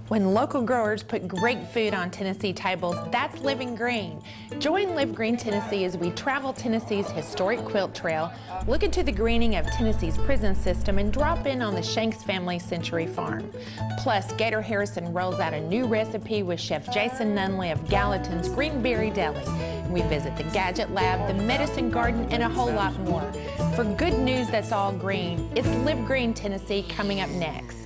When local growers put great food on Tennessee tables, that's Living Green. Join Live Green Tennessee as we travel Tennessee's historic quilt trail, look into the greening of Tennessee's prison system, and drop in on the Shanks family Century Farm. Plus, Gator Harrison rolls out a new recipe with Chef Jason Nunley of Gallatin's Greenberry Deli. We visit the Gadget Lab, the Medicine Garden, and a whole lot more. For good news that's all green, it's Live Green Tennessee coming up next.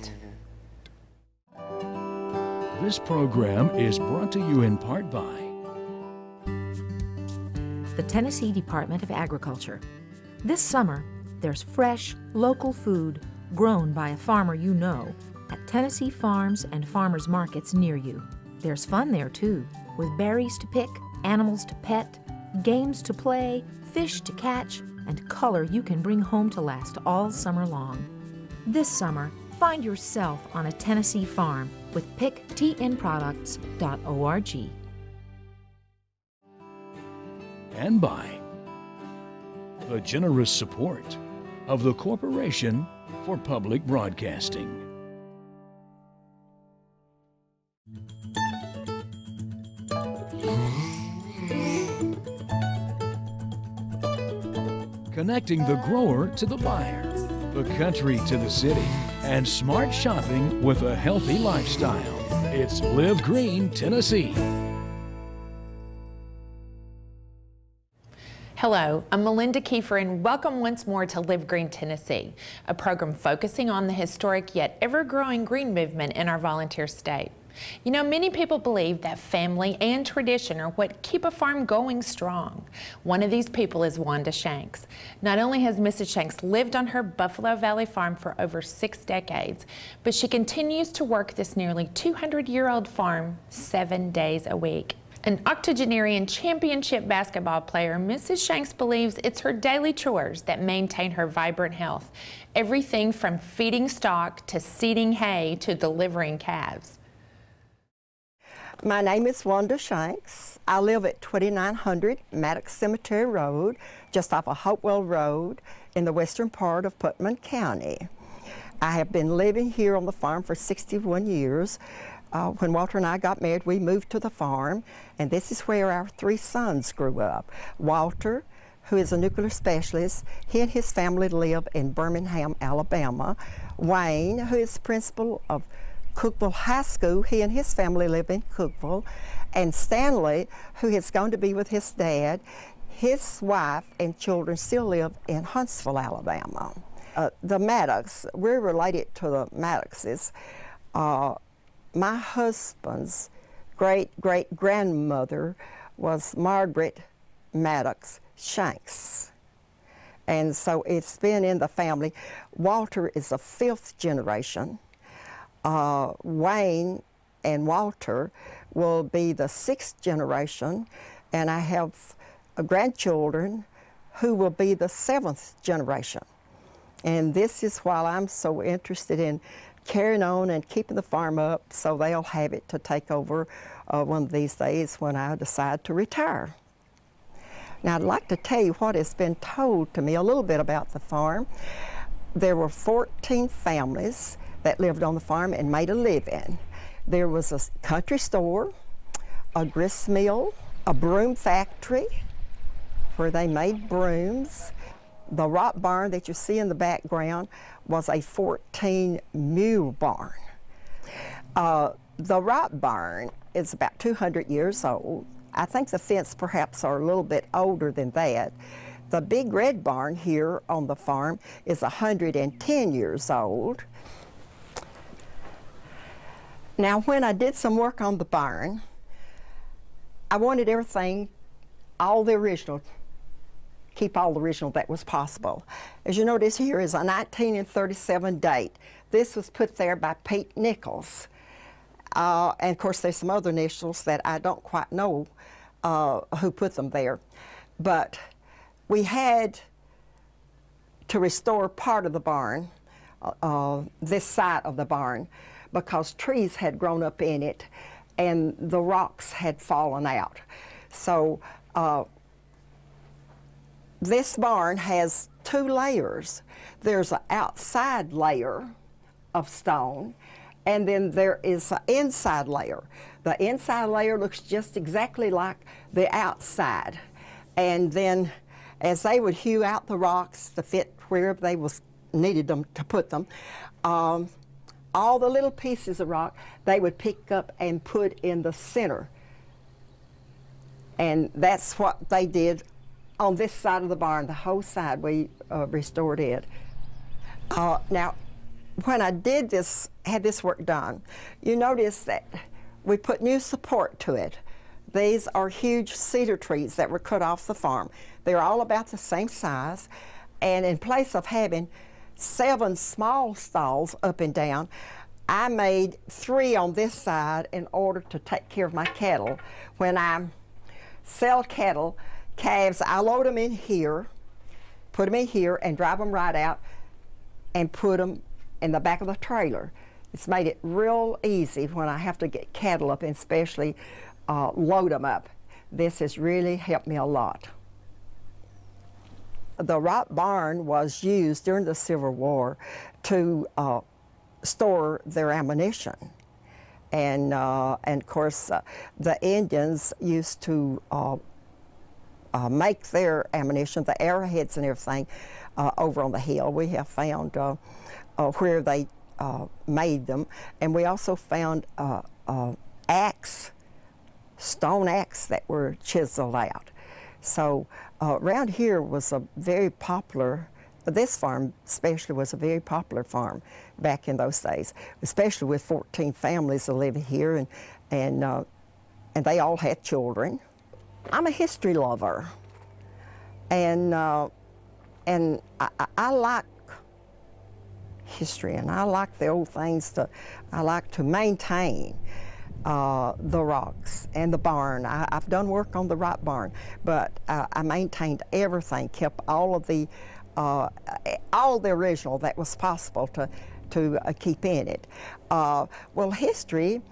This program is brought to you in part by the Tennessee Department of Agriculture. This summer, there's fresh, local food grown by a farmer you know at Tennessee farms and farmers markets near you. There's fun there too, with berries to pick, animals to pet, games to play, fish to catch, and color you can bring home to last all summer long. This summer, find yourself on a Tennessee farm with picktnproducts.org. and by the generous support of the Corporation for Public Broadcasting. Connecting the grower to the buyer, the country to the city, and smart shopping with a healthy lifestyle. It's Live Green Tennessee. Hello, I'm Melinda Kiefer, and welcome once more to Live Green Tennessee, a program focusing on the historic yet ever-growing green movement in our volunteer state. You know, many people believe that family and tradition are what keep a farm going strong. One of these people is Wanda Shanks. Not only has Mrs. Shanks lived on her Buffalo Valley farm for over 6 decades, but she continues to work this nearly 200-year-old farm 7 days a week. An octogenarian championship basketball player, Mrs. Shanks believes it's her daily chores that maintain her vibrant health. Everything from feeding stock to seeding hay to delivering calves. My name is Wanda Shanks. I live at 2900 Maddox Cemetery Road, just off of Hopewell Road in the western part of Putnam County. I have been living here on the farm for 61 years. When Walter and I got married, we moved to the farm, and this is where our 3 sons grew up. Walter, who is a nuclear specialist, he and his family live in Birmingham, Alabama. Wayne, who is principal of Cookeville High School, he and his family live in Cookeville. And Stanley, who has gone to be with his dad, his wife and children still live in Huntsville, Alabama. The Maddox, we're related to the Maddoxes. My husband's great-great-grandmother was Margaret Maddox Shanks. And so it's been in the family. Walter is a 5th generation. Wayne and Walter will be the 6th generation, and I have grandchildren who will be the 7th generation. And this is why I'm so interested in carrying on and keeping the farm up so they'll have it to take over one of these days when I decide to retire. Now, I'd like to tell you what has been told to me a little bit about the farm. There were 14 families that lived on the farm and made a living. There was a country store, a grist mill, a broom factory where they made brooms. The rock barn that you see in the background was a 14-mule barn. The rock barn is about 200 years old. I think the fence perhaps are a little bit older than that. The big red barn here on the farm is 110 years old. Now, when I did some work on the barn, I wanted everything, all the original, keep all the original that was possible. As you notice, here is a 1937 date. This was put there by Pete Nichols. And of course, there's some other initials that I don't quite know who put them there. But we had to restore part of the barn, this side of the barn, because trees had grown up in it and the rocks had fallen out. So this barn has 2 layers. There's an outside layer of stone, and then there is an inside layer. The inside layer looks just exactly like the outside. And then as they would hew out the rocks to fit wherever they needed them to put them, all the little pieces of rock they would pick up and put in the center. And that's what they did on this side of the barn. The whole side we restored it. Now, when I did this, had this work done, you notice that we put new support to it. These are huge cedar trees that were cut off the farm. They're all about the same size, and in place of having 7 small stalls up and down, I made 3 on this side in order to take care of my cattle. When I sell calves, I load them in here, put them in here, and drive them right out and put them in the back of the trailer. It's made it real easy when I have to get cattle up, and especially load them up. This has really helped me a lot. The rock barn was used during the Civil War to store their ammunition. And of course, the Indians used to make their ammunition, the arrowheads and everything, over on the hill. We have found where they made them, and we also found stone axe that were chiseled out. So around here was a very popular, this farm especially was a very popular farm back in those days, especially with 14 families living here, and they all had children. I'm a history lover, and I like history, and I like the old things. I like to maintain the rocks and the barn. I've done work on the rock barn, but I maintained everything, kept all the original that was possible to keep in it. Well, history,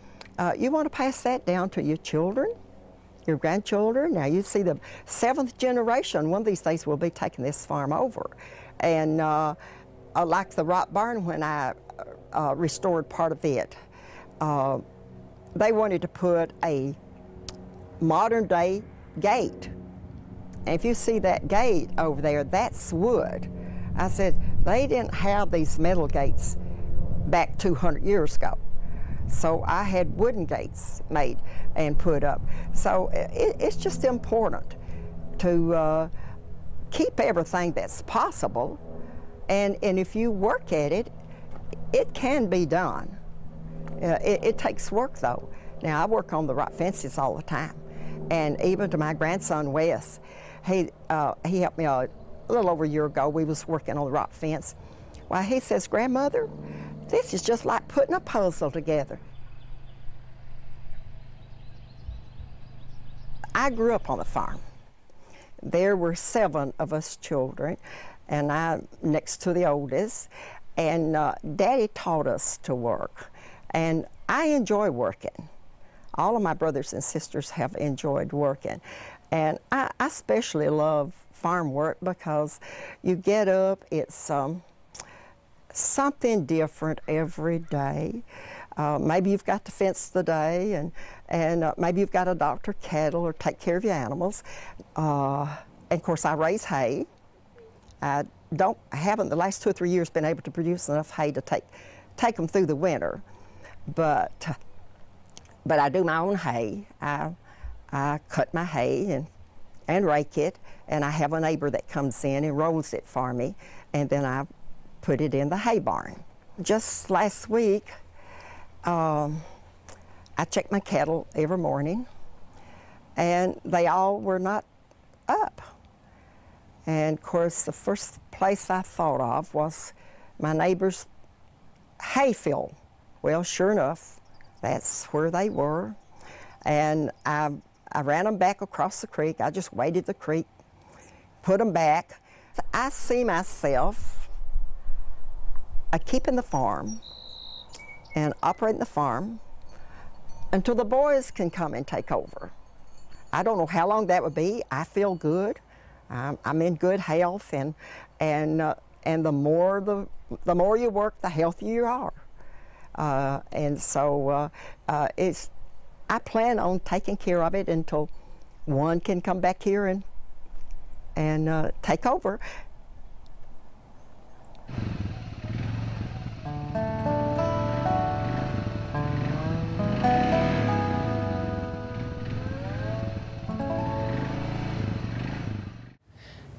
you want to pass that down to your children, your grandchildren. Now you see the 7th generation, one of these days will be taking this farm over. And like the rock barn, when I restored part of it, they wanted to put a modern day gate. And if you see that gate over there, that's wood. I said, they didn't have these metal gates back 200 years ago. So I had wooden gates made and put up. So it's just important to keep everything that's possible. And if you work at it, it can be done. It takes work, though. Now, I work on the rock fences all the time. And even to my grandson, Wes, he helped me a little over a year ago. We was working on the rock fence. Well, he says, "Grandmother, this is just like putting a puzzle together." I grew up on the farm. There were 7 of us children, and I'm next to the oldest. And Daddy taught us to work. And I enjoy working. All of my brothers and sisters have enjoyed working. And I especially love farm work because you get up, it's something different every day. Maybe you've got to fence the day, and maybe you've got to doctor cattle or take care of your animals. And of course, I raise hay. I haven't the last 2 or 3 years been able to produce enough hay to take them through the winter. But I do my own hay. I cut my hay and rake it, and I have a neighbor that comes in and rolls it for me, and then I put it in the hay barn. Just last week, I checked my cattle every morning, and they all were not up. And of course, the first place I thought of was my neighbor's hay field. Well, sure enough, that's where they were. And I ran them back across the creek. I just waded the creek, put them back. I see myself keeping the farm and operating the farm until the boys can come and take over. I don't know how long that would be. I feel good. I'm in good health, and the more you work, the healthier you are. And so I plan on taking care of it until one can come back here and take over.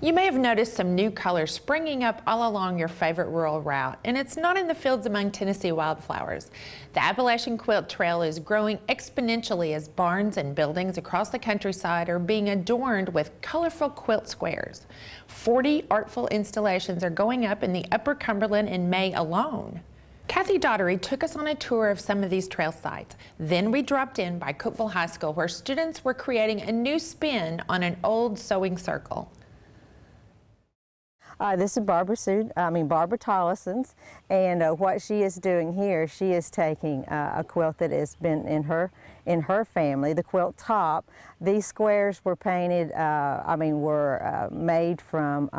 You may have noticed some new colors springing up all along your favorite rural route, and it's not in the fields among Tennessee wildflowers. The Appalachian Quilt Trail is growing exponentially as barns and buildings across the countryside are being adorned with colorful quilt squares. 40 artful installations are going up in the Upper Cumberland in May alone. Kathy Daughtery took us on a tour of some of these trail sites. Then we dropped in by Cookeville High School, where students were creating a new spin on an old sewing circle. This is Barbara Tollison's, and what she is doing here, she is taking a quilt that has been in her family, the quilt top. These squares were painted, were made from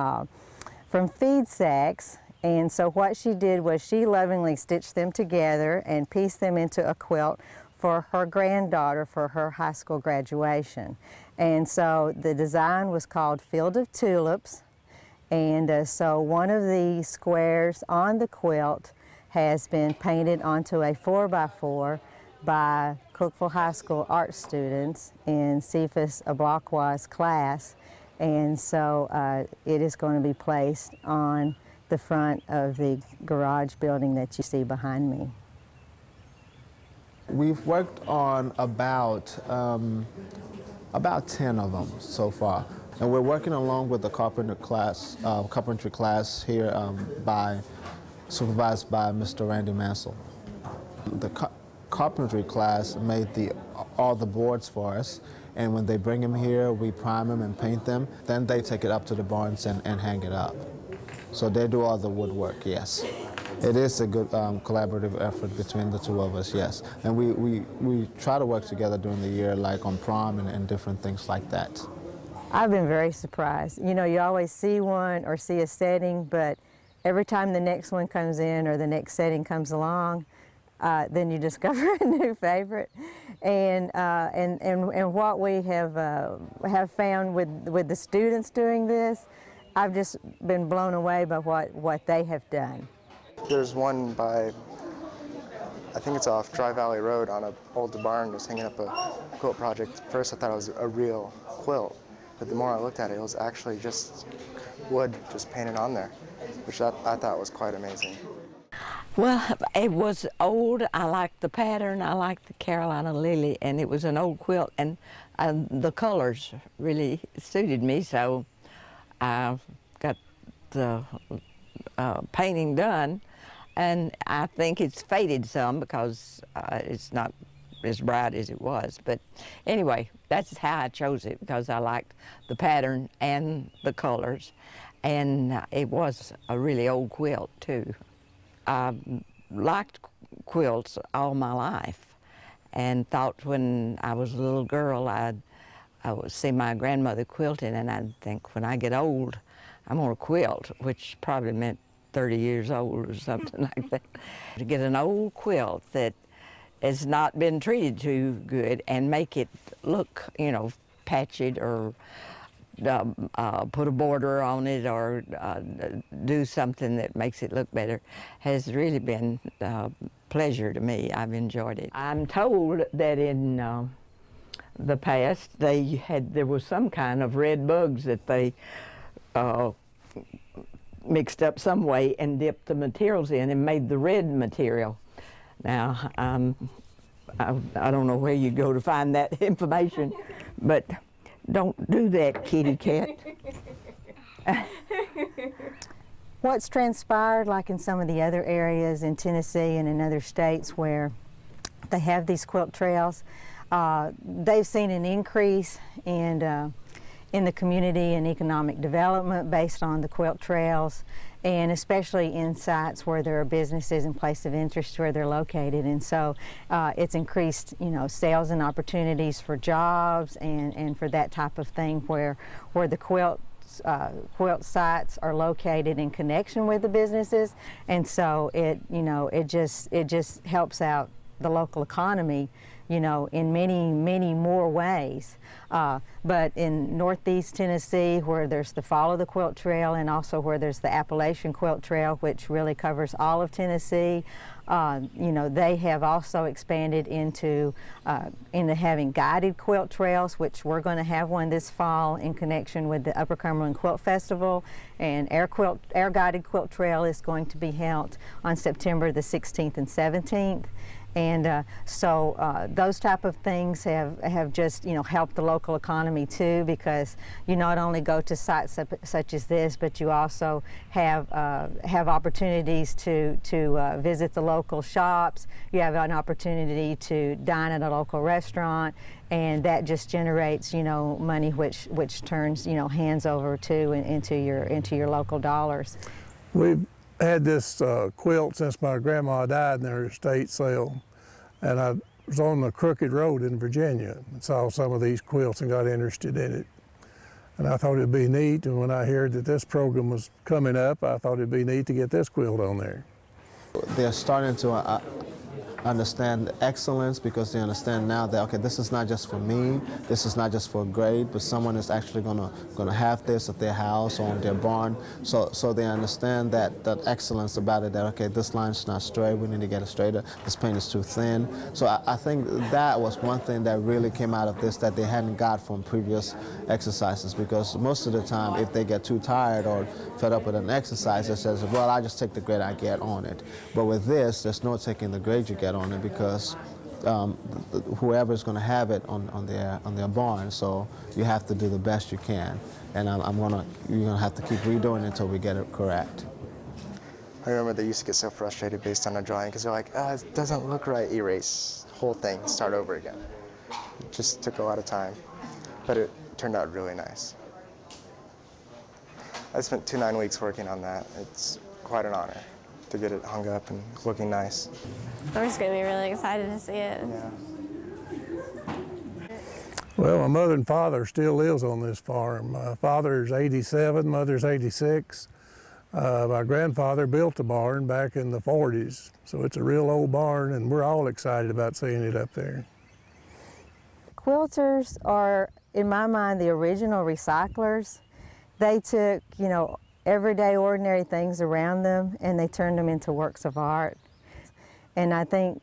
feed sacks, and so what she did was she lovingly stitched them together and pieced them into a quilt for her granddaughter for her high school graduation. And so the design was called Field of Tulips. And so one of the squares on the quilt has been painted onto a 4x4 by Cookeville High School art students in Cephas Ablakwa's class. And so it is going to be placed on the front of the garage building that you see behind me. We've worked on about 10 of them so far. And we're working along with the carpentry class here supervised by Mr. Randy Mansell. The carpentry class made all the boards for us, and when they bring them here, we prime them and paint them. Then they take it up to the barns and hang it up. So they do all the woodwork, yes. It is a good collaborative effort between the two of us, yes. And we try to work together during the year, like on prom and different things like that. I've been very surprised. You know, you always see one or see a setting, but every time the next one comes in or the next setting comes along, then you discover a new favorite. And what we have found with the students doing this, I've just been blown away by what they have done. There's one by, I think it's off Dry Valley Road on an old barn, just hanging up a quilt project. First I thought it was a real quilt, but the more I looked at it, it was actually just wood just painted on there, which I thought was quite amazing. Well, it was old. I liked the pattern. I liked the Carolina lily, and it was an old quilt, and the colors really suited me, so I got the painting done, and I think it's faded some because it's not as bright as it was. But anyway, that's how I chose it, because I liked the pattern and the colors, and it was a really old quilt too. I liked quilts all my life and thought when I was a little girl I would see my grandmother quilting, and I'd think when I get old I'm going to quilt, which probably meant 30 years old or something like that. To get an old quilt that has not been treated too good and make it look, you know, patched, or put a border on it, or do something that makes it look better, has really been a pleasure to me. I've enjoyed it. I'm told that in the past there was some kind of red bugs that they mixed up some way and dipped the materials in and made the red material. Now, I don't know where you go to find that information, but don't do that, kitty cat. What's transpired, like in some of the other areas in Tennessee and in other states where they have these quilt trails, they've seen an increase in the community and economic development based on the quilt trails, and especially in sites where there are businesses and places of interest where they're located. And so it's increased, you know, sales and opportunities for jobs and for that type of thing, where the quilt quilt sites are located in connection with the businesses, and so it just helps out the local economy, in many more ways. But in Northeast Tennessee, where there's the Follow the Quilt Trail, and also where there's the Appalachian Quilt Trail, which really covers all of Tennessee, they have also expanded into having guided quilt trails, which we're going to have one this fall in connection with the Upper Cumberland Quilt Festival, and Air Guided Quilt Trail is going to be held on September the 16th and 17th. And so those type of things have just helped the local economy too, because you not only go to sites such as this, but you also have opportunities to visit the local shops. You have an opportunity to dine at a local restaurant, and that just generates money which turns hands over to into your local dollars. We've had this quilt since my grandma died in her estate sale, and I was on the Crooked Road in Virginia and saw some of these quilts and got interested in it. And I thought it'd be neat, and when I heard that this program was coming up, I thought it'd be neat to get this quilt on there. They're starting to understand excellence, because they understand now that, okay, this is not just for me, this is not just for a grade, but someone is actually gonna have this at their house or in their barn. So they understand that excellence about it, that, okay, this line's not straight, we need to get it straighter, this paint is too thin. So I think that was one thing that really came out of this that they hadn't got from previous exercises, because most of the time, if they get too tired or fed up with an exercise, they says, well, I just take the grade I get on it. But with this, there's no taking the grade you get on it, because whoever's going to have it on their barn, so you have to do the best you can, and you're gonna have to keep redoing it until we get it correct. I remember they used to get so frustrated based on a drawing, because they're like, it doesn't look right, erase, whole thing, start over again. It just took a lot of time, but it turned out really nice. I spent 9 weeks working on that. It's quite an honor to get it hung up and looking nice. I'm just going to be really excited to see it. Yeah. Well, my mother and father still lives on this farm. My father's 87, mother's 86. My grandfather built the barn back in the 40s, so it's a real old barn, and we're all excited about seeing it up there. Quilters are, in my mind, the original recyclers. They took, everyday ordinary things around them, and they turned them into works of art. And I think,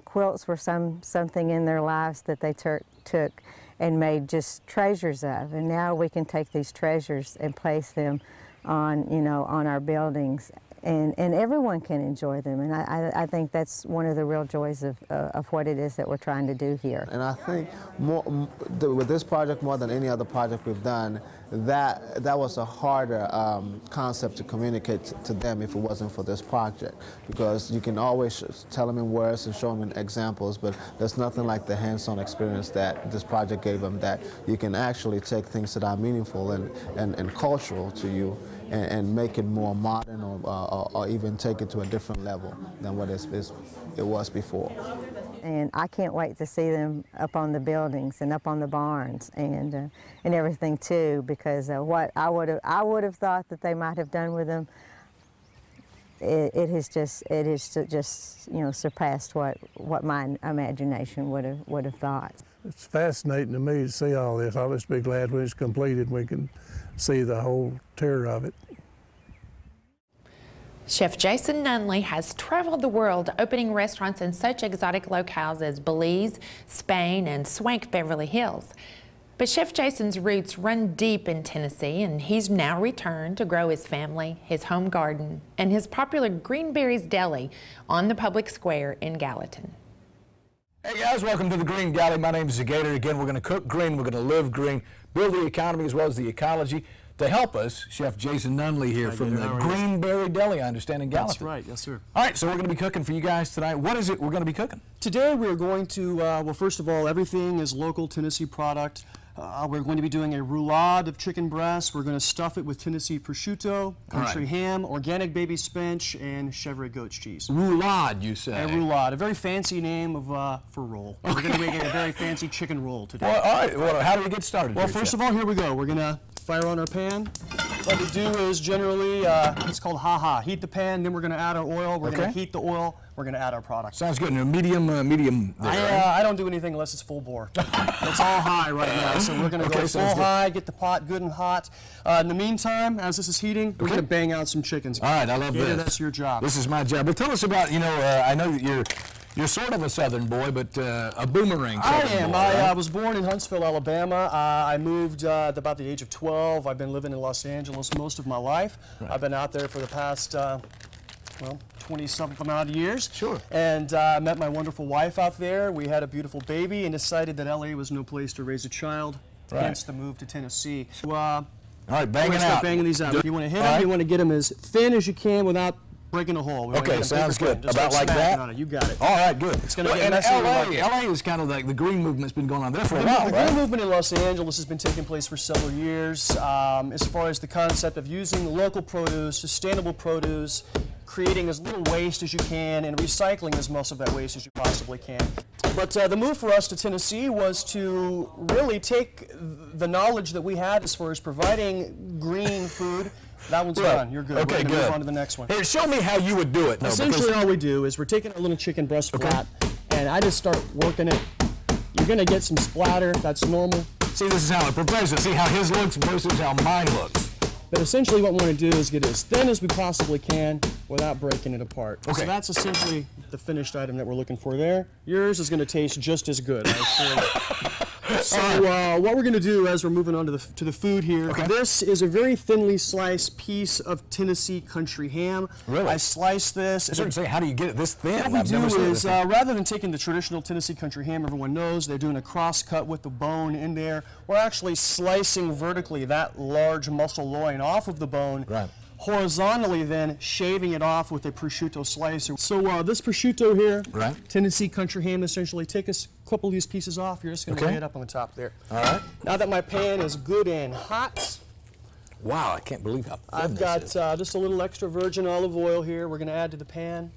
quilts were something in their lives that they took and made just treasures of. And now we can take these treasures and place them on, on our buildings, and everyone can enjoy them. And I think that's one of the real joys of what it is that we're trying to do here. And I think with this project, more than any other project we've done, that was a harder concept to communicate to them if it wasn't for this project, because you can always tell them in words and show them in examples, but there's nothing like the hands-on experience that this project gave them, that you can actually take things that are meaningful and cultural to you and make it more modern, or even take it to a different level than what it was before. And I can't wait to see them up on the buildings and up on the barns and everything too, because what I would have thought that they might have done with them, it has just surpassed what my imagination would have thought. It's fascinating to me to see all this. I'll just be glad when it's completed and we can see the whole tour of it. Chef Jason Nunley has traveled the world opening restaurants in such exotic locales as Belize, Spain, and swank Beverly Hills. But Chef Jason's roots run deep in Tennessee, and he's now returned to grow his family, his home garden, and his popular Greenberry's Deli on the public square in Gallatin. Hey guys, welcome to the Green Galley. My name is Gator. Again, we're going to cook green, we're going to live green, build the economy as well as the ecology. To help us, Chef Jason Nunley here from the Greenberry Deli, I understand, in Gallatin. That's right, yes sir. All right, so we're going to be cooking for you guys tonight. What is it we're going to be cooking? Today we're going to, well, first of all, everything is local Tennessee product. We're going to be doing a roulade of chicken breast. We're going to stuff it with Tennessee prosciutto, country ham, organic baby spinach, and Chevrolet goat's cheese. Roulade, you say? A roulade, a very fancy name for roll. Okay. We're going to make a very fancy chicken roll today. Well, all right, well, how do we get started? Well, here, first Chef? of all, here we go. We're going to fire on our pan. What we do is generally, it's called ha-ha. Heat the pan, then we're going to add our oil. We're going to heat the oil. We're going to add our product. Sounds good. Medium there, right? I don't do anything unless it's full bore. It's all high right now, so we're going to go full high, get the pot good and hot. In the meantime, as this is heating, we're going to bang out some chickens. All right, I love this. That's your job. This is my job. But tell us about, I know that you're sort of a Southern boy, but a boomerang Southern I am. boy, I right? was born in Huntsville, Alabama. I moved at about the age of 12. I've been living in Los Angeles most of my life. Right. I've been out there for the past, 20-something odd years. Sure. And I met my wonderful wife out there. We had a beautiful baby and decided that LA was no place to raise a child. Right. Hence the move to Tennessee. So, all right, banging start out. banging these out. You want to hit them, you want to get them as thin as you can without breaking a hole. Okay, sounds good. About like that? On it. You got it. All right, good. It's going to get and messy. LA is kind of like the green movement's been going on there for a while, The right? green movement in Los Angeles has been taking place for several years as far as the concept of using local produce, sustainable produce, creating as little waste as you can, and recycling as most of that waste as you possibly can. But the move for us to Tennessee was to really take the knowledge that we had as far as providing green food. That one's done. You're good. Okay, we're good. Move on to the next one. Here, show me how you would do it. No, Essentially, all we do is we're taking a little chicken breast flat, and I just start working it. You're going to get some splatter. That's normal. See, this is how it prepares it. See how his looks versus how mine looks. But essentially what we want to do is get it as thin as we possibly can without breaking it apart. Okay. So that's essentially the finished item that we're looking for there. Yours is going to taste just as good, I assure you. So what we're going to do as we're moving on to the food here, this is a very thinly sliced piece of Tennessee country ham. Really? I slice this. I was say, how do you get it this thin? What we do is, rather than taking the traditional Tennessee country ham everyone knows, they're doing a cross cut with the bone in there. We're actually slicing vertically that large muscle loin off of the bone. Right. Horizontally then shaving it off with a prosciutto slicer. So this prosciutto here, Tennessee country ham, essentially take a couple of these pieces off. You're just going to lay it up on the top there. All right. Now that my pan is good and hot, wow, I can't believe how thin I've got just a little extra virgin olive oil here we're going to add to the pan.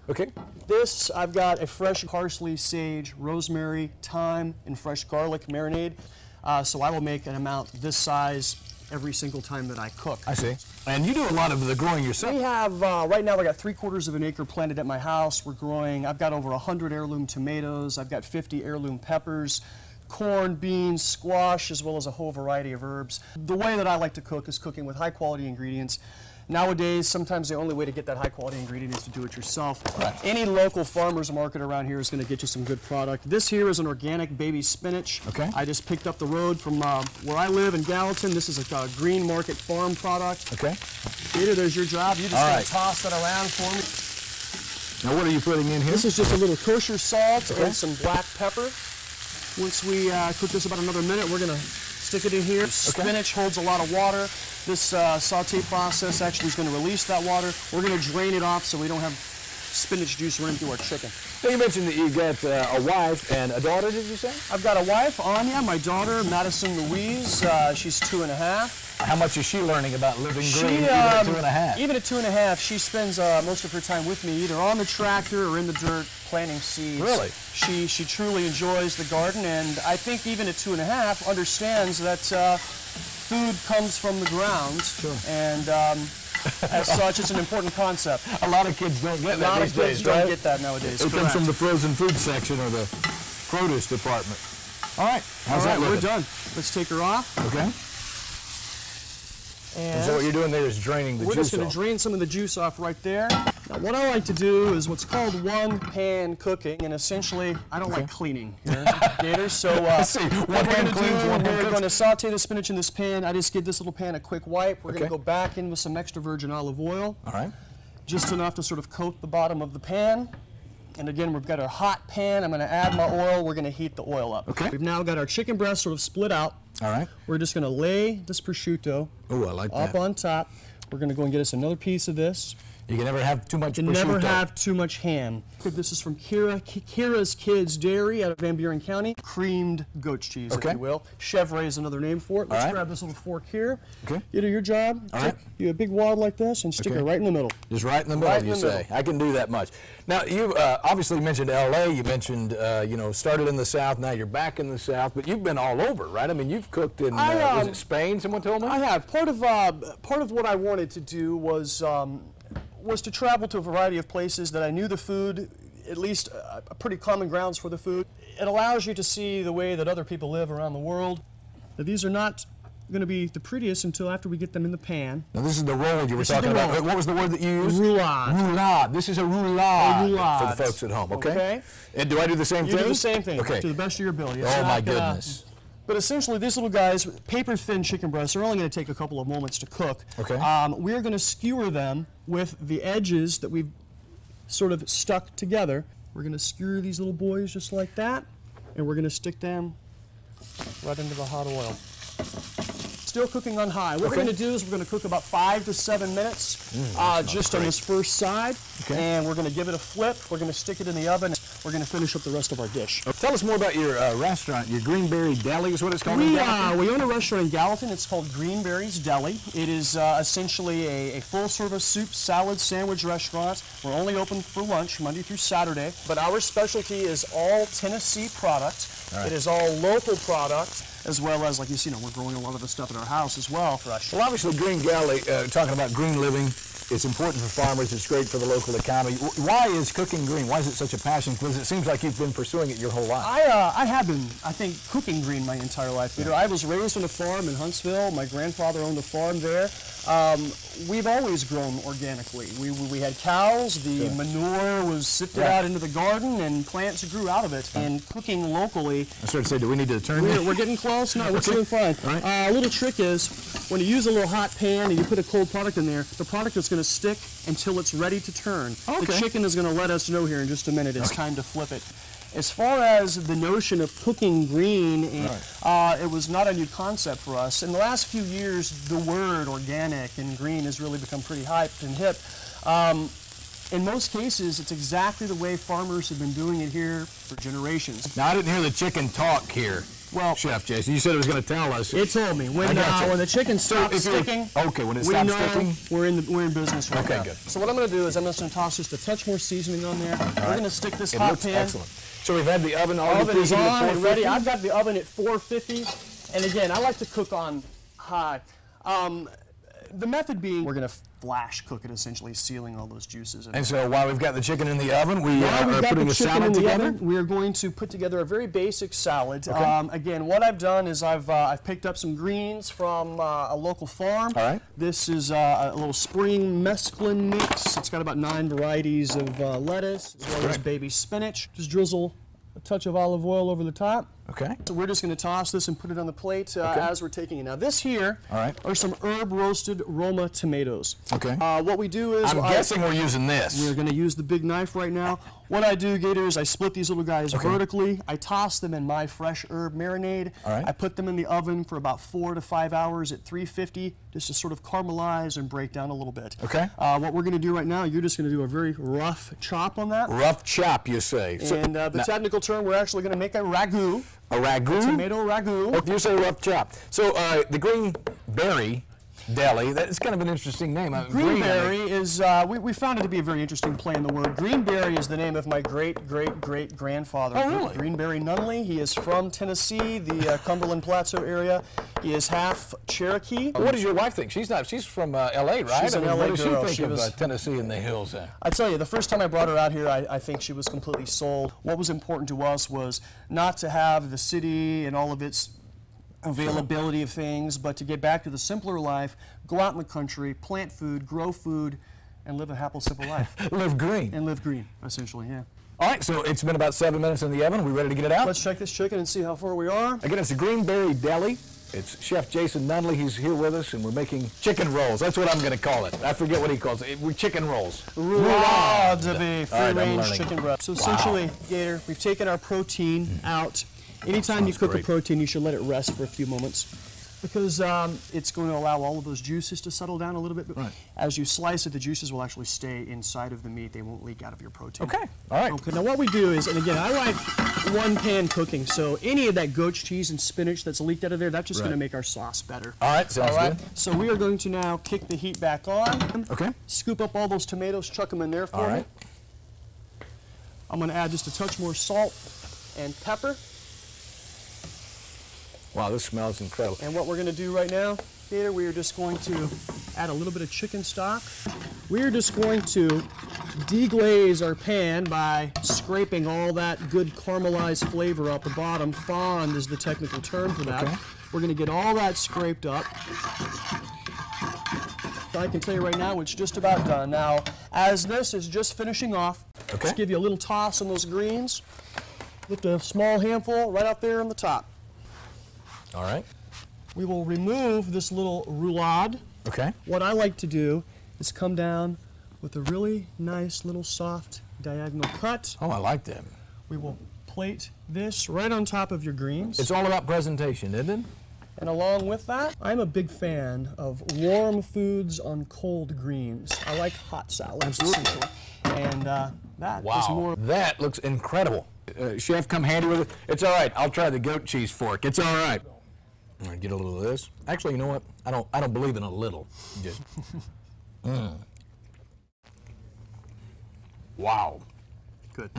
Okay. This, I've got a fresh parsley, sage, rosemary, thyme, and fresh garlic marinade. So I will make an amount this size every single time that I cook. I see. And you do a lot of the growing yourself. We have, right now, I got 3/4 of an acre planted at my house. We're growing, I've got over 100 heirloom tomatoes. I've got 50 heirloom peppers, corn, beans, squash, as well as a whole variety of herbs. The way that I like to cook is cooking with high quality ingredients. Nowadays, sometimes the only way to get that high quality ingredient is to do it yourself. Right. Any local farmer's market around here is going to get you some good product. This here is an organic baby spinach. Okay. I just picked up the road from where I live in Gallatin. This is a Green Market Farm product. Okay. Peter, there's your job. You just gotta toss that around for me. Now what are you putting in here? This is just a little kosher salt and some black pepper. Once we cook this about another minute, we're going to stick it in here. Spinach holds a lot of water. This saute process actually is going to release that water. We're going to drain it off so we don't have spinach juice running through our chicken. You mentioned that you got a wife and a daughter, did you say? I've got a wife, Anya, my daughter, Madison Louise. She's 2.5. How much is she learning about living green even at 2.5? Even at 2.5, she spends most of her time with me, either on the tractor or in the dirt planting seeds. Really? She truly enjoys the garden, and I think even at 2.5 understands that food comes from the ground. Sure. And as such, it's an important concept. A lot of kids don't get that. A lot of kids don't get that nowadays. It comes from the frozen food section or the produce department. All right. How's that looking? We're done. Let's take her off. Okay. And so what you're doing there is draining the juice off. We're just going to drain some of the juice off right there. Now, what I like to do is what's called one-pan cooking, and essentially, I don't like cleaning here, Gators. So what we're going to do, we're going to saute the spinach in this pan. I just give this little pan a quick wipe. We're going to go back in with some extra virgin olive oil. All right. Just enough to sort of coat the bottom of the pan. And again, we've got our hot pan. I'm going to add my oil. We're going to heat the oil up. Okay. We've now got our chicken breast sort of split out. All right. We're just going to lay this prosciutto I like up that. on top. We're going to go and get us another piece of this. You can never have too much You prosciutto. can never have too much ham. This is from Kira's Kids Dairy out of Van Buren County. Creamed goat's cheese, if you will. Chevre is another name for it. Let's grab this little fork here. Okay. You do your job. Take you a big wad like this and stick it right in the middle. Just right in the middle, you say. I can do that much. Now, you obviously mentioned L.A. You mentioned, you know, started in the South. Now you're back in the South, but you've been all over, right? I mean, you've cooked in, was it Spain, someone told me? I have. Part of what I wanted to do was to travel to a variety of places that I knew the food, at least pretty common grounds for the food. It allows you to see the way that other people live around the world. Now, these are not going to be the prettiest until after we get them in the pan. Now this is the roll you were talking about. What was the word that you used? Roulade. Roulade. This is a roulade for the folks at home, okay? And do I do the same thing? You do the same thing, okay. to the best of your ability. Oh my goodness. But essentially, these little guys, paper-thin chicken breasts, are only going to take a couple of moments to cook. Okay. We're going to skewer them with the edges that we've sort of stuck together. We're going to skewer these little boys just like that, and we're going to stick them right into the hot oil. Still cooking on high. What we're going to do is we're going to cook about 5 to 7 minutes just on this first side, and we're going to give it a flip. We're going to stick it in the oven. We're going to finish up the rest of our dish. Tell us more about your restaurant, your Greenberry Deli is what it's called? We own a restaurant in Gallatin. It's called Greenberry's Deli. It is essentially a full-service soup, salad, sandwich restaurant. We're only open for lunch Monday through Saturday, but our specialty is all Tennessee product. It is all local product, as well as, like you see, we're growing a lot of the stuff at our house as well. Fresh. Well, obviously, Green Galley, talking about green living, it's important for farmers. It's great for the local economy. Why is cooking green? Why is it such a passion? Because it seems like you've been pursuing it your whole life. I have been, I think, cooking green my entire life. You know, I was raised on a farm in Huntsville. My grandfather owned a farm there. We've always grown organically. We had cows. The manure was sifted out into the garden, and plants grew out of it. And cooking locally. I started to say, do we need to turn this? We're getting close. No, we're doing fine. A little trick is when you use a little hot pan and you put a cold product in there, the product is going to stick until it's ready to turn. The chicken is going to let us know here in just a minute it's time to flip it. As far as the notion of cooking green, it was not a new concept for us. In the last few years, the word organic and green has really become pretty hyped and hip. In most cases, it's exactly the way farmers have been doing it here for generations. Now, I didn't hear the chicken talk here. Well, Chef Jason, you said it was going to tell us. It told me when the chicken stops sticking. When it stops sticking, we're in business right now. Good. So what I'm going to do is I'm just going to toss just a touch more seasoning on there. We're going to stick this hot pan. Excellent. So we've had the oven already. Oven is on and ready. I've got the oven at 450, and again, I like to cook on high. The method being, we're going to flash cook it, essentially sealing all those juices. And so while we've got the chicken in the oven, we are putting a salad together? We are going to put together a very basic salad. Again, what I've done is I've picked up some greens from a local farm. All right. This is a little spring mesclun mix. It's got about 9 varieties of lettuce, as well as baby spinach. Just drizzle a touch of olive oil over the top. Okay. So we're just going to toss this and put it on the plate as we're taking it. Now this here are some herb roasted Roma tomatoes. Okay. What we do is... I'm guessing we're using this. We're going to use the big knife right now. What I do, Gator, is I split these little guys vertically. I toss them in my fresh herb marinade. I put them in the oven for about 4 to 5 hours at 350 just to sort of caramelize and break down a little bit. Okay. What we're going to do right now, you're just going to do a very rough chop on that. Rough chop, you say. So, and the technical term, we're actually going to make a ragu. A ragu? A tomato ragu. Oh, you say rough chop. So the Greenberry Deli, that's kind of an interesting name. Greenberry is, we found it to be a very interesting play in the word. Greenberry is the name of my great-great-great-grandfather. Oh, really? Greenberry Nunley. He is from Tennessee, the Cumberland Plateau area. He is half Cherokee. What does your wife think? She's from L.A., right? She's an LA what does girl. she think of Tennessee and the hills? I tell you, the first time I brought her out here, I think she was completely sold. What was important to us was not to have the city and all of its availability of things, but to get back to the simpler life, go out in the country, plant food, grow food, and live a happy, simple life. Live green. And live green, essentially, yeah. All right, so it's been about 7 minutes in the oven. Are we ready to get it out? Let's check this chicken and see how far we are. Again, it's the Greenberry Deli. It's Chef Jason Nunley. He's here with us, and we're making chicken rolls. That's what I'm going to call it. I forget what he calls it. We're chicken rolls. Roulade of a free-range chicken breast. So essentially, Gator, we've taken our protein out. Anytime you cook a protein, you should let it rest for a few moments. because it's going to allow all of those juices to settle down a little bit. Right. As you slice it, the juices will actually stay inside of the meat. They won't leak out of your protein. Okay, all right. Okay, now what we do is, and again, I like one pan cooking, so any of that goat cheese and spinach that's leaked out of there, that's just going to make our sauce better. All right, sounds good. So we are going to now kick the heat back on. Okay. Scoop up all those tomatoes, chuck them in there for me. I'm going to add just a touch more salt and pepper. Wow, this smells incredible. And what we're going to do right now, Peter, we are just going to add a little bit of chicken stock. We are just going to deglaze our pan by scraping all that good caramelized flavor out the bottom. Fond is the technical term for that. Okay. We're going to get all that scraped up. I can tell you right now, it's just about done. Now, as this is just finishing off, let's give you a little toss on those greens. Lift a small handful right out there on the top. All right. We will remove this little roulade. Okay. What I like to do is come down with a really nice little soft diagonal cut. Oh, I like that. We will plate this right on top of your greens. It's all about presentation, isn't it? And along with that, I'm a big fan of warm foods on cold greens. I like hot salads. Absolutely. And that is more. That looks incredible. Chef, come handy with it. It's all right. I'll try the goat cheese fork. It's all right. All right, get a little of this. Actually, you know what? I don't believe in a little. Just. Wow. Good.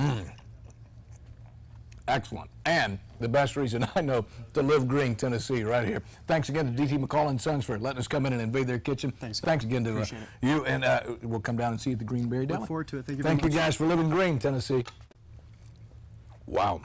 Excellent. And the best reason I know to live green, Tennessee, right here. Thanks again to D.T. McCall & Sons for letting us come in and invade their kitchen. Thanks again to you, and we'll come down and see you at the Greenberry Deli. Look forward to it. Thank you very much. Thank you guys for living green, Tennessee. Wow.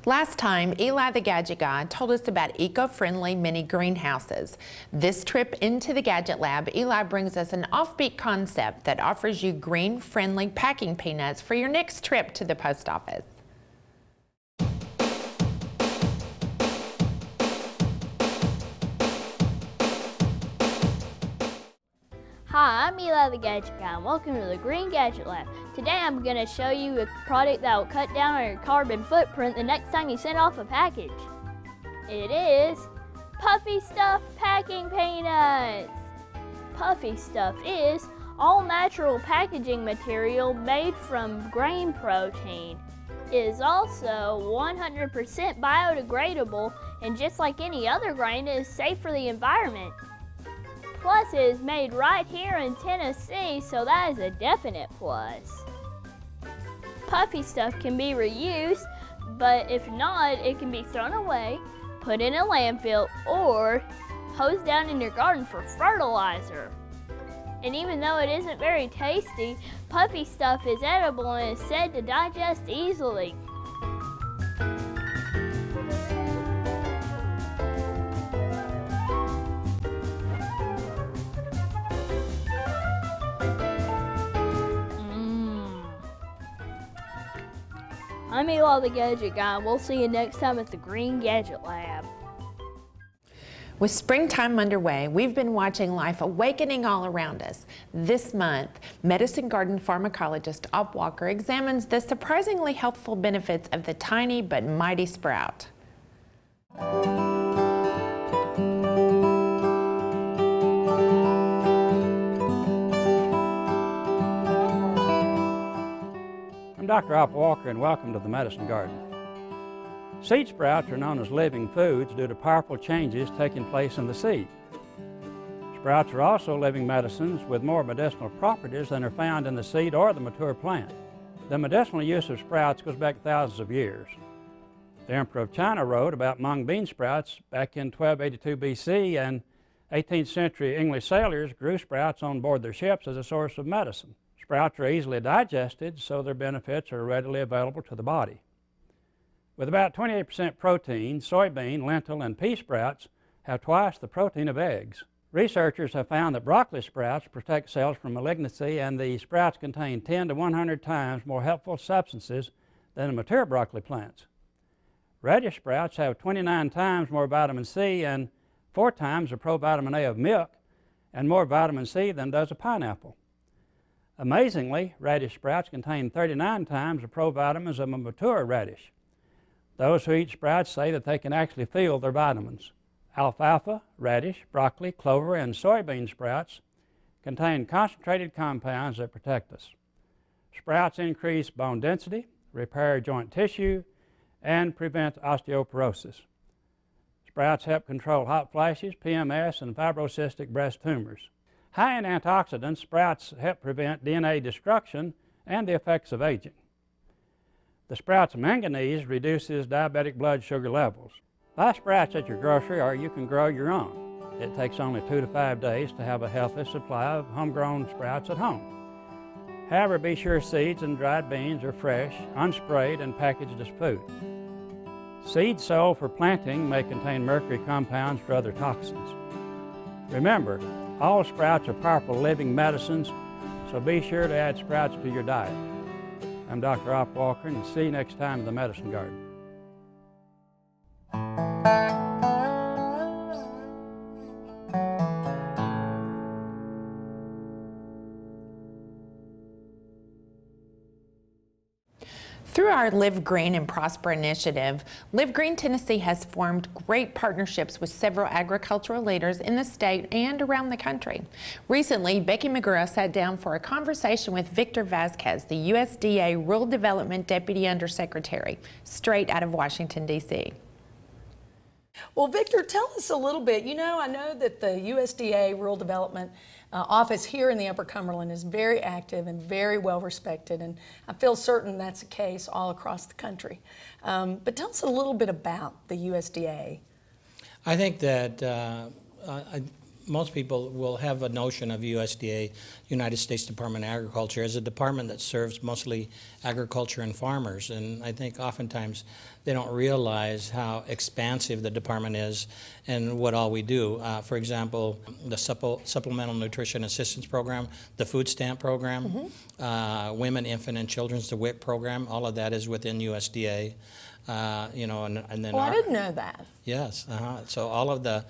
Last time, Eli the Gadget Guy told us about eco-friendly mini greenhouses. This trip into the Gadget Lab, Eli brings us an offbeat concept that offers you green-friendly packing peanuts for your next trip to the post office. Hi, I'm Eli the Gadget Guy, and welcome to the Green Gadget Lab. Today I'm going to show you a product that will cut down on your carbon footprint the next time you send off a package. It is Puffy Stuff Packing Peanuts. Puffy Stuff is all-natural packaging material made from grain protein. It is also 100% biodegradable, and just like any other grain, it is safe for the environment. Plus, it is made right here in Tennessee, so that is a definite plus. Puffy Stuff can be reused, but if not, it can be thrown away, put in a landfill, or hosed down in your garden for fertilizer. And even though it isn't very tasty, Puffy Stuff is edible and is said to digest easily. I'm Eli the Gadget Guy, and we'll see you next time at the Green Gadget Lab. With springtime underway, we've been watching life awakening all around us. This month, Medicine Garden pharmacologist Op Walker examines the surprisingly healthful benefits of the tiny but mighty sprout. I'm Dr. Op Walker, and welcome to the Medicine Garden. Seed sprouts are known as living foods due to powerful changes taking place in the seed. Sprouts are also living medicines with more medicinal properties than are found in the seed or the mature plant. The medicinal use of sprouts goes back thousands of years. The Emperor of China wrote about mung bean sprouts back in 1282 BC, and 18th century English sailors grew sprouts on board their ships as a source of medicine. Sprouts are easily digested, so their benefits are readily available to the body. With about 28% protein, soybean, lentil, and pea sprouts have twice the protein of eggs. Researchers have found that broccoli sprouts protect cells from malignancy, and the sprouts contain 10 to 100 times more helpful substances than the mature broccoli plants. Radish sprouts have 29 times more vitamin C and 4 times the provitamin A of milk, and more vitamin C than does a pineapple. Amazingly, radish sprouts contain 39 times the provitamins of a mature radish. Those who eat sprouts say that they can actually feel their vitamins. Alfalfa, radish, broccoli, clover, and soybean sprouts contain concentrated compounds that protect us. Sprouts increase bone density, repair joint tissue, and prevent osteoporosis. Sprouts help control hot flashes, PMS, and fibrocystic breast tumors. High in antioxidants, sprouts help prevent DNA destruction and the effects of aging. The sprout's manganese reduces diabetic blood sugar levels. Buy sprouts at your grocery, or you can grow your own. It takes only 2 to 5 days to have a healthy supply of homegrown sprouts at home. However, be sure seeds and dried beans are fresh, unsprayed, and packaged as food. Seeds sold for planting may contain mercury compounds or other toxins. Remember, all sprouts are powerful living medicines, so be sure to add sprouts to your diet. I'm Dr. Op Walker, and see you next time in the Medicine Garden. Through our Live Green and Prosper initiative, Live Green Tennessee has formed great partnerships with several agricultural leaders in the state and around the country. Recently, Becky McGraw sat down for a conversation with Victor Vasquez, the USDA Rural Development Deputy Undersecretary, straight out of Washington, D.C. Well, Victor, tell us a little bit. You know, I know that the USDA Rural Development office here in the Upper Cumberland is very active and very well respected, and I feel certain that's the case all across the country. But tell us a little bit about the USDA. I think that most people will have a notion of USDA, United States Department of Agriculture, as a department that serves mostly agriculture and farmers. And I think oftentimes they don't realize how expansive the department is and what all we do. For example, the Supplemental Nutrition Assistance Program, the Food Stamp Program, Women, Infant, and Children's, the WIC program, all of that is within USDA. You know, and then I didn't know that. Yes, so all of the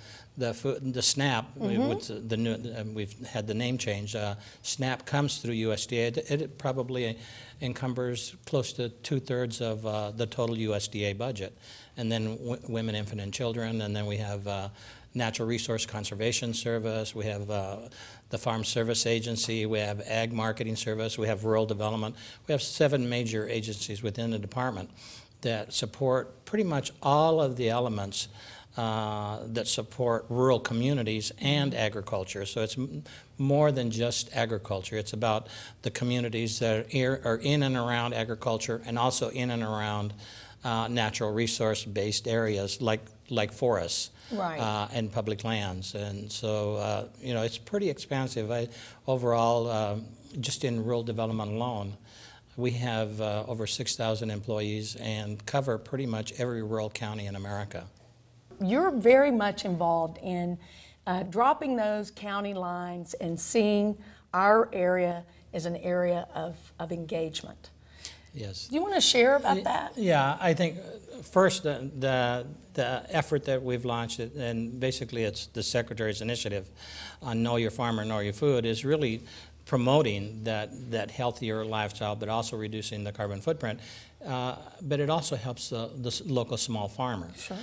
SNAP, we've had the name change. SNAP comes through USDA. It probably encumbers close to 2/3 of the total USDA budget, and then Women, Infant, and Children, and then we have Natural Resource Conservation Service. We have the Farm Service Agency. We have Ag Marketing Service. We have Rural Development. We have 7 major agencies within the department that support pretty much all of the elements that support rural communities and agriculture. So it's more than just agriculture. It's about the communities that are in and around agriculture and also in and around natural resource-based areas like forests. Right. And public lands. And so, you know, it's pretty expansive. Overall, just in rural development alone, we have over 6,000 employees and cover pretty much every rural county in America. You're very much involved in dropping those county lines and seeing our area as an area of engagement. Yes. Do you want to share about that? Yeah, I think first the effort that we've launched, and basically it's the Secretary's initiative on Know Your Farmer, Know Your Food, is really promoting that healthier lifestyle, but also reducing the carbon footprint. But it also helps the local small farmer. Sure.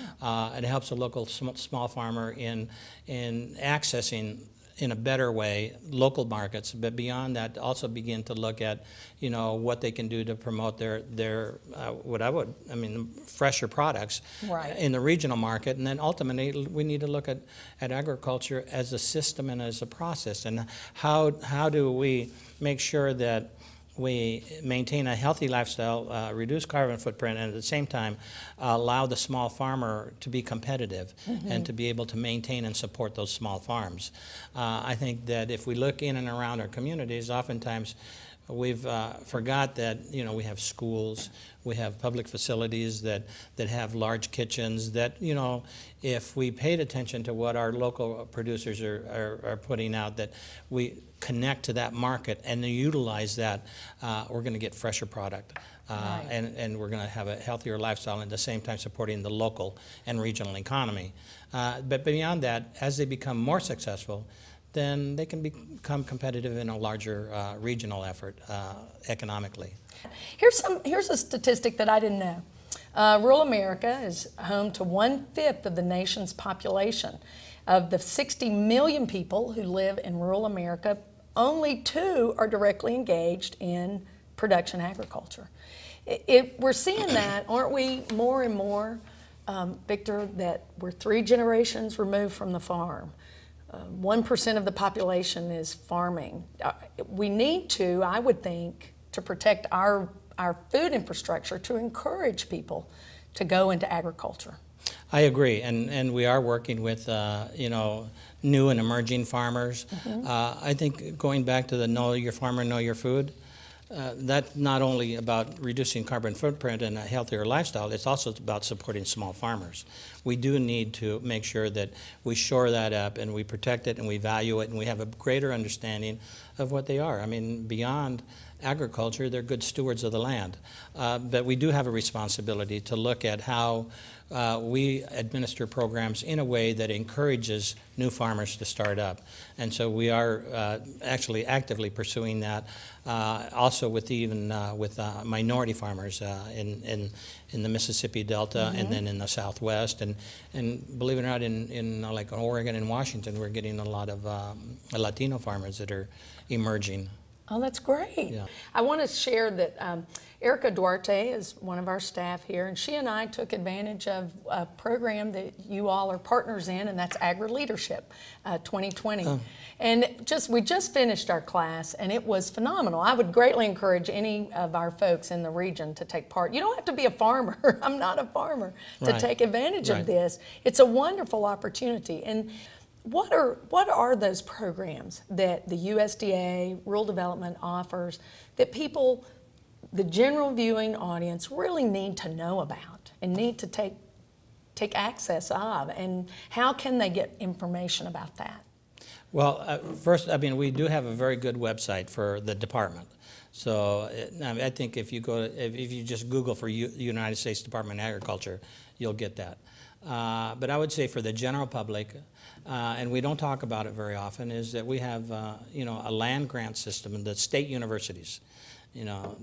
It helps the local small farmer in accessing, in a better way, local markets, but beyond that, also begin to look at, you know, what they can do to promote their fresher products in the regional market. And then ultimately, we need to look at agriculture as a system and as a process. And how do we make sure that we maintain a healthy lifestyle, reduce carbon footprint, and at the same time allow the small farmer to be competitive and to be able to maintain and support those small farms. I think that if we look in and around our communities, oftentimes we've forgot that, you know, we have schools, we have public facilities that have large kitchens that, you know, if we paid attention to what our local producers are putting out, that we connect to that market and utilize that, we're going to get fresher product. And we're going to have a healthier lifestyle and at the same time supporting the local and regional economy. But beyond that, as they become more successful, then they can become competitive in a larger regional effort economically. Here's a statistic that I didn't know. Rural America is home to 1/5 of the nation's population. Of the 60 million people who live in rural America, only 2 are directly engaged in production agriculture. We're seeing that, aren't we, more and more, Victor, that we're 3 generations removed from the farm. 1% of the population is farming. We need to, I would think, to protect our food infrastructure, to encourage people to go into agriculture. I agree, and we are working with you know, new and emerging farmers. I think going back to the know your farmer, know your food, that's not only about reducing carbon footprint and a healthier lifestyle, it's also about supporting small farmers. We do need to make sure that we shore that up and we protect it and we value it and we have a greater understanding of what they are. I mean, beyond agriculture, they're good stewards of the land. But we do have a responsibility to look at how we administer programs in a way that encourages new farmers to start up. And so we are actually actively pursuing that, also with even with minority farmers in the Mississippi Delta and then in the Southwest. And believe it or not, in like Oregon and Washington, we're getting a lot of Latino farmers that are emerging. Oh, that's great. Yeah. I want to share that Erica Duarte is one of our staff here, and she and I took advantage of a program that you all are partners in, and that's Agri-Leadership 2020. Oh. And we just finished our class, and it was phenomenal. I would greatly encourage any of our folks in the region to take part. You don't have to be a farmer. I'm not a farmer to take advantage of this. It's a wonderful opportunity. And what are those programs that the USDA Rural Development offers that people, the general viewing audience, really need to know about and need to take access of? And how can they get information about that? Well, first, I mean, we do have a very good website for the department. So I think if you just Google for United States Department of Agriculture, you'll get that. But I would say for the general public, and we don't talk about it very often, is that we have you know, a land grant system in the state universities. You know,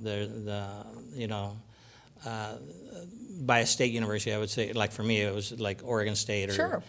by a state university, I would say, like for me, it was like Oregon State or sure.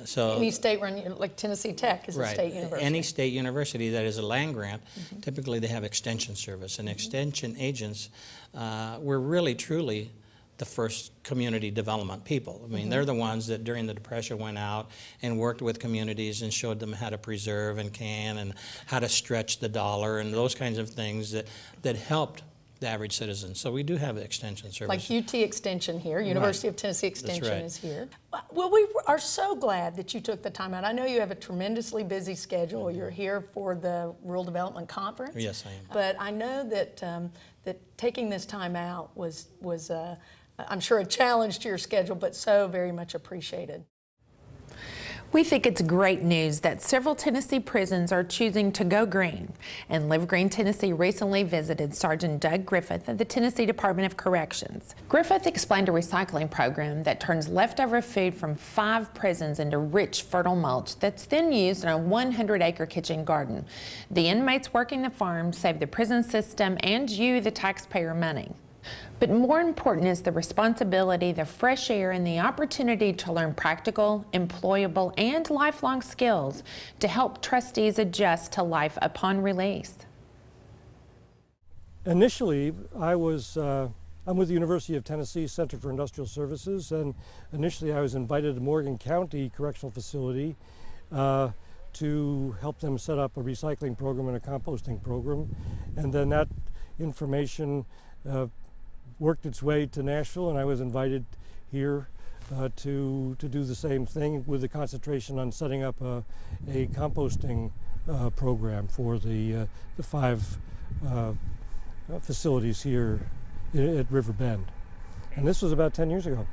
So any state run, like Tennessee Tech is a state university. Any state university that is a land grant, typically they have extension service, and extension agents were really truly the first community development people. I mean, they're the ones that during the Depression went out and worked with communities and showed them how to preserve and can and how to stretch the dollar and those kinds of things that helped the average citizen. So we do have extension service. Like UT Extension here, University of Tennessee Extension is here. Well, we are so glad that you took the time out. I know you have a tremendously busy schedule. You're here for the Rural Development Conference. Yes, I am. But I know that that taking this time out was I'm sure a challenge to your schedule, but so very much appreciated. We think it's great news that several Tennessee prisons are choosing to go green. And Live Green Tennessee recently visited Sergeant Doug Griffith of the Tennessee Department of Corrections. Griffith explained a recycling program that turns leftover food from 5 prisons into rich, fertile mulch that's then used in a 100-acre kitchen garden. The inmates working the farm save the prison system and you, the taxpayer, money. But more important is the responsibility, the fresh air, and the opportunity to learn practical, employable, and lifelong skills to help trustees adjust to life upon release. Initially, I'm with the University of Tennessee Center for Industrial Services, and initially I was invited to Morgan County Correctional Facility to help them set up a recycling program and a composting program. And then that information worked its way to Nashville, and I was invited here to do the same thing with the concentration on setting up a composting program for the 5 facilities here at River Bend. And this was about 10 years ago.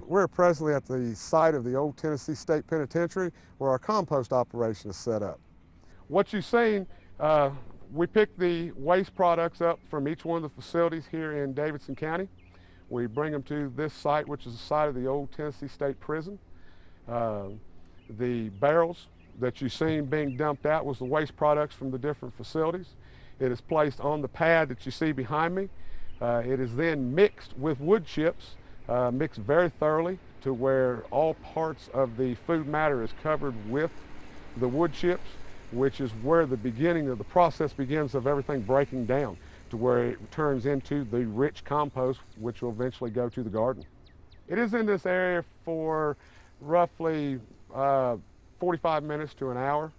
We're presently at the site of the old Tennessee State Penitentiary where our compost operation is set up. What you've seen, we pick the waste products up from each one of the facilities here in Davidson County. We bring them to this site, which is the site of the old Tennessee State Prison. The barrels that you've seen being dumped out was the waste products from the different facilities. It is placed on the pad that you see behind me. It is then mixed with wood chips, mixed very thoroughly to where all parts of the food matter is covered with the wood chips, which is where the beginning of the process begins of everything breaking down to where it turns into the rich compost, which will eventually go to the garden. It is in this area for roughly 45 minutes to an hour.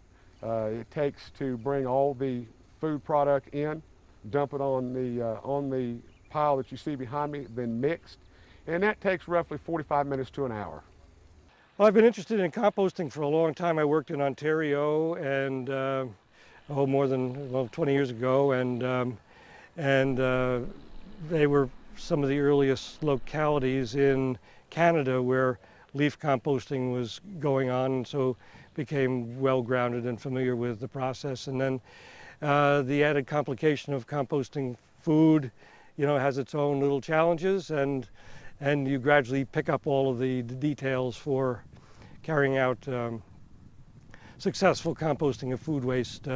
It takes to bring all the food product in, dump it on the pile that you see behind me, then mixed, and that takes roughly 45 minutes to an hour. Well, I've been interested in composting for a long time. I worked in Ontario and more than 20 years ago, and they were some of the earliest localities in Canada where leaf composting was going on, and so became well grounded and familiar with the process. And then the added complication of composting food, has its own little challenges, and you gradually pick up all of the details for carrying out successful composting of food waste,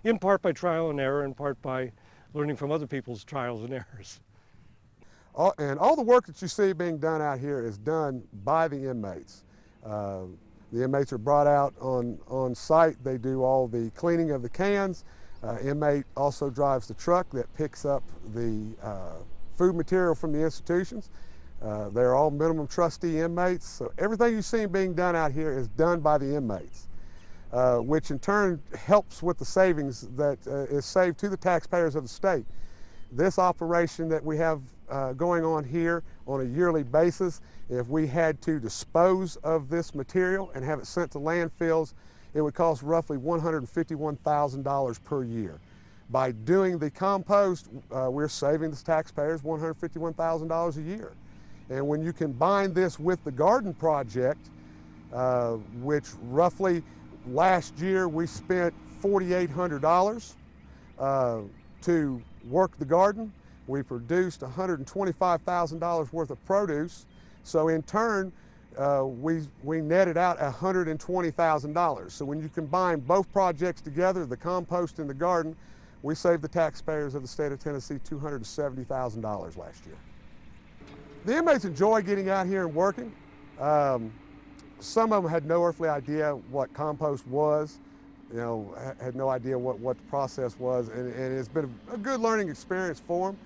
in part by trial and error, in part by learning from other people's trials and errors. And all the work that you see being done out here is done by the inmates. The inmates are brought out on site. They do all the cleaning of the cans. Inmate also drives the truck that picks up the food material from the institutions. They're all minimum trustee inmates, so everything you see being done out here is done by the inmates, which in turn helps with the savings that is saved to the taxpayers of the state. This operation that we have going on here on a yearly basis, if we had to dispose of this material and have it sent to landfills, it would cost roughly $151,000 per year. By doing the compost, we're saving the taxpayers $151,000 a year. And when you combine this with the garden project, which roughly last year we spent $4,800 to work the garden, we produced $125,000 worth of produce. So in turn, we netted out $120,000. So when you combine both projects together, the compost and the garden, we saved the taxpayers of the state of Tennessee $270,000 last year. The inmates enjoy getting out here and working. Some of them had no earthly idea what compost was, had no idea what the process was, and it's been a good learning experience for them.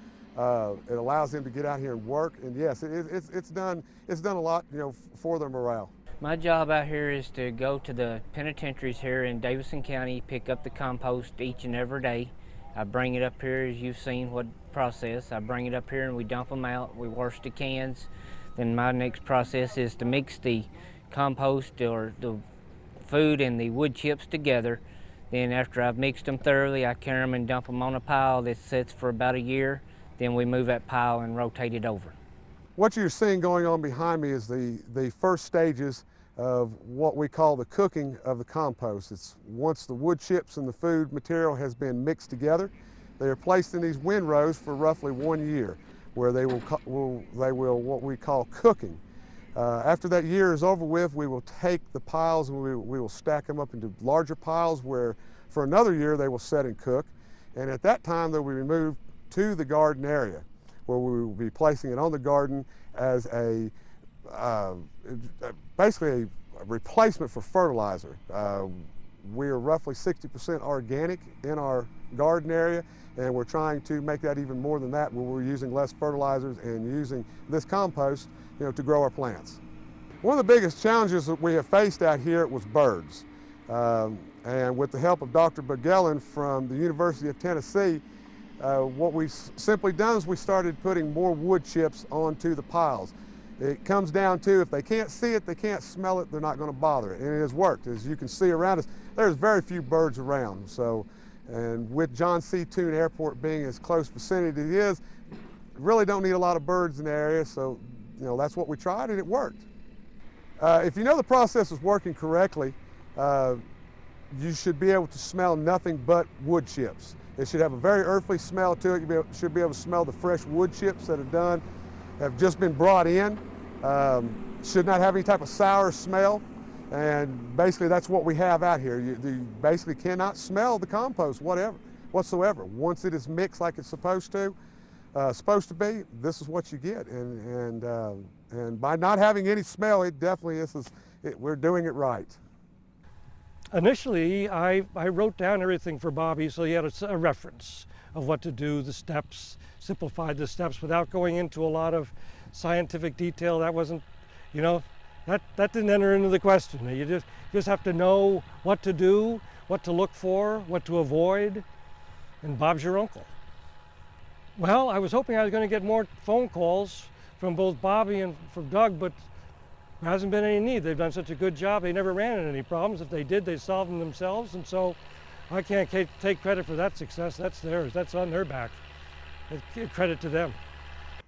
It allows them to get out here and work, and yes, it's done a lot, for their morale. My job out here is to go to the penitentiaries here in Davidson County, pick up the compost each and every day. I bring it up here, as you've seen what process. I bring it up here and we dump them out. We wash the cans. Then my next process is to mix the compost or the food and the wood chips together. Then after I've mixed them thoroughly, I carry them and dump them on a pile that sits for about a year. Then we move that pile and rotate it over. What you're seeing going on behind me is the first stages of what we call the cooking of the compost. It's once the wood chips and the food material has been mixed together, they are placed in these windrows for roughly 1 year, where they will what we call cooking. After that year is over with, we will take the piles and we will stack them up into larger piles where for another year they will set and cook. And at that time they will be moved to the garden area, where we will be placing it on the garden as basically a replacement for fertilizer. We are roughly 60% organic in our garden area, and we're trying to make that even more than that, where we're using less fertilizers and using this compost, to grow our plants. One of the biggest challenges that we have faced out here was birds. And with the help of Dr. Bugelin from the University of Tennessee, what we simply done is we started putting more wood chips onto the piles. It comes down to, if they can't see it, they can't smell it, they're not going to bother it. And it has worked. As you can see around us, there's very few birds around. So, and with John C. Toon Airport being as close vicinity as it is, really don't need a lot of birds in the area. So, that's what we tried, and it worked. If you know the process is working correctly, you should be able to smell nothing but wood chips. It should have a very earthly smell to it. You should be able to smell the fresh wood chips that have just been brought in. Should not have any type of sour smell. And basically that's what we have out here. You basically cannot smell the compost whatsoever. Once it is mixed like it's supposed to be, this is what you get. And by not having any smell, it definitely is, we're doing it right. Initially, I wrote down everything for Bobby so he had a reference of what to do, the steps, simplified the steps without going into a lot of scientific detail. That wasn't, you know, that didn't enter into the question. You just have to know what to do, what to look for, what to avoid, and Bob's your uncle. Well, I was hoping I was going to get more phone calls from both Bobby and from Doug, but there hasn't been any need. They've done such a good job. They never ran into any problems. If they did, they solved them themselves, and so I can't take credit for that success. That's theirs. That's on their back. Credit to them.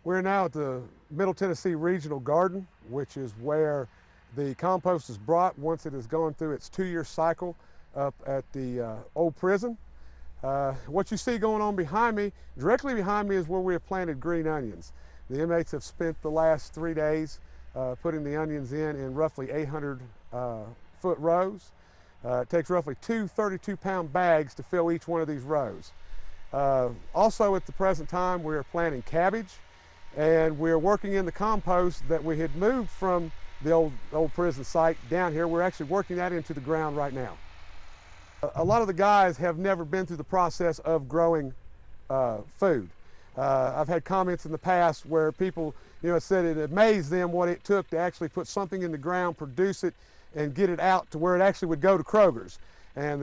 We're now at the Middle Tennessee Regional Garden, which is where the compost is brought once it has gone through its 2-year cycle up at the old prison. What you see going on behind me, directly behind me, is where we have planted green onions. The inmates have spent the last 3 days putting the onions in roughly 800-foot rows. It takes roughly 2 32-pound bags to fill each one of these rows. Also at the present time, we are planting cabbage, and we're working in the compost that we had moved from the old prison site down here. We're actually working that into the ground right now. A lot of the guys have never been through the process of growing food. I've had comments in the past where people, said it amazed them what it took to actually put something in the ground, produce it, and get it out to where it actually would go to Kroger's. And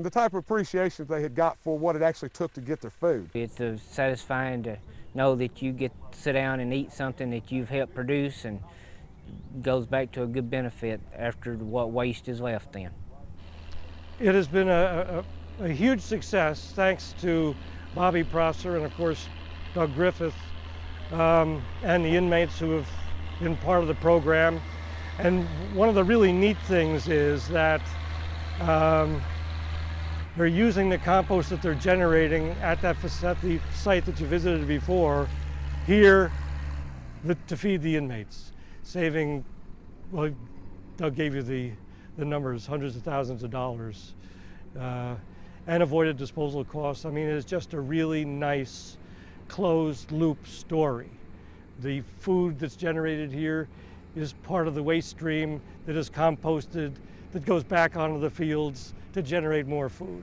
the type of appreciation they had got for what it actually took to get their food. It's satisfying to know that you get to sit down and eat something that you've helped produce, and goes back to a good benefit after what waste is left in. It has been a huge success thanks to Bobby Prosser and of course Doug Griffith and the inmates who have been part of the program. And one of the really neat things is that they're using the compost that they're generating at the site that you visited before here to feed the inmates, saving, well, Doug gave you the numbers, hundreds of thousands of dollars, and avoided disposal costs. I mean, it's just a really nice closed loop story. The food that's generated here is part of the waste stream that is composted, that goes back onto the fields to generate more food.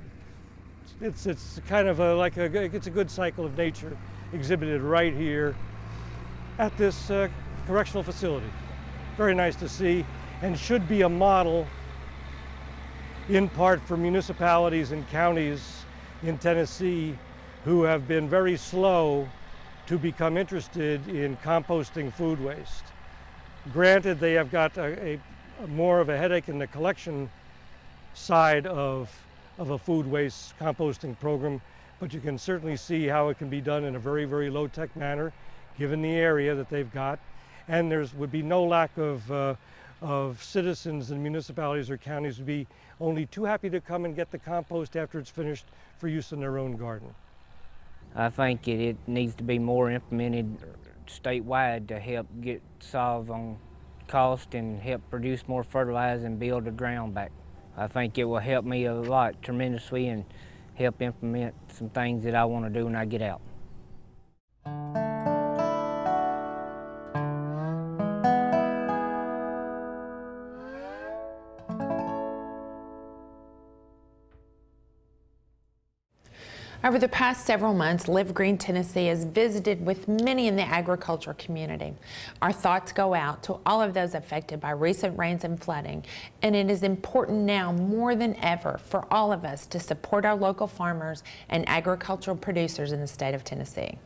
It's kind of it's a good cycle of nature exhibited right here at this correctional facility. Very nice to see, and should be a model in part for municipalities and counties in Tennessee who have been very slow to become interested in composting food waste. Granted, they have got more of a headache in the collection side of a food waste composting program, but you can certainly see how it can be done in a very, very low-tech manner, given the area that they've got. And there would be no lack of citizens and municipalities or counties would be only too happy to come and get the compost after it's finished for use in their own garden. I think it needs to be more implemented statewide to help solve on cost and help produce more fertilizer and build the ground back. I think it will help me a lot tremendously and help implement some things that I want to do when I get out. Over the past several months, Live Green Tennessee has visited with many in the agriculture community. Our thoughts go out to all of those affected by recent rains and flooding, and it is important now more than ever for all of us to support our local farmers and agricultural producers in the state of Tennessee.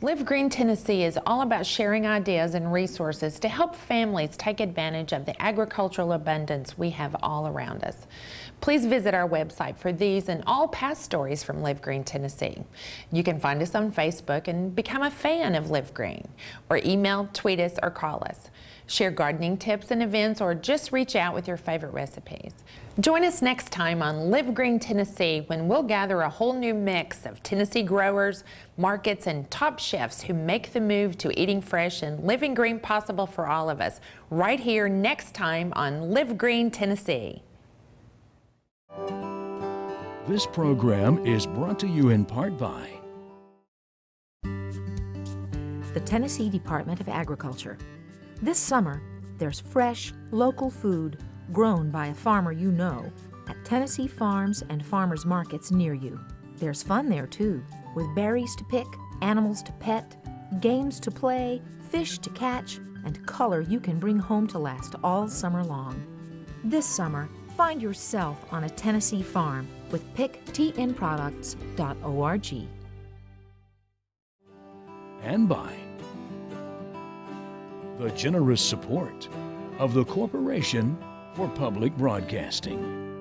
Live Live Green Tennessee is all about sharing ideas and resources to help families take advantage of the agricultural abundance we have all around us. Please visit our website for these and all past stories from Live Green Tennessee. You can find us on Facebook and become a fan of Live Green, or email, tweet us, or call us. Share gardening tips and events, or just reach out with your favorite recipes. Join us next time on Live Green Tennessee, when we'll gather a whole new mix of Tennessee growers, markets, and top chefs who make the move to eating fresh and living green possible for all of us, right here next time on Live Green Tennessee. This program is brought to you in part by the Tennessee Department of Agriculture. This summer, there's fresh, local food grown by a farmer you know at Tennessee farms and farmers markets near you. There's fun there too, with berries to pick, animals to pet, games to play, fish to catch, and color you can bring home to last all summer long. This summer, find yourself on a Tennessee farm with picktnproducts.org. And by the generous support of the Corporation for Public Broadcasting.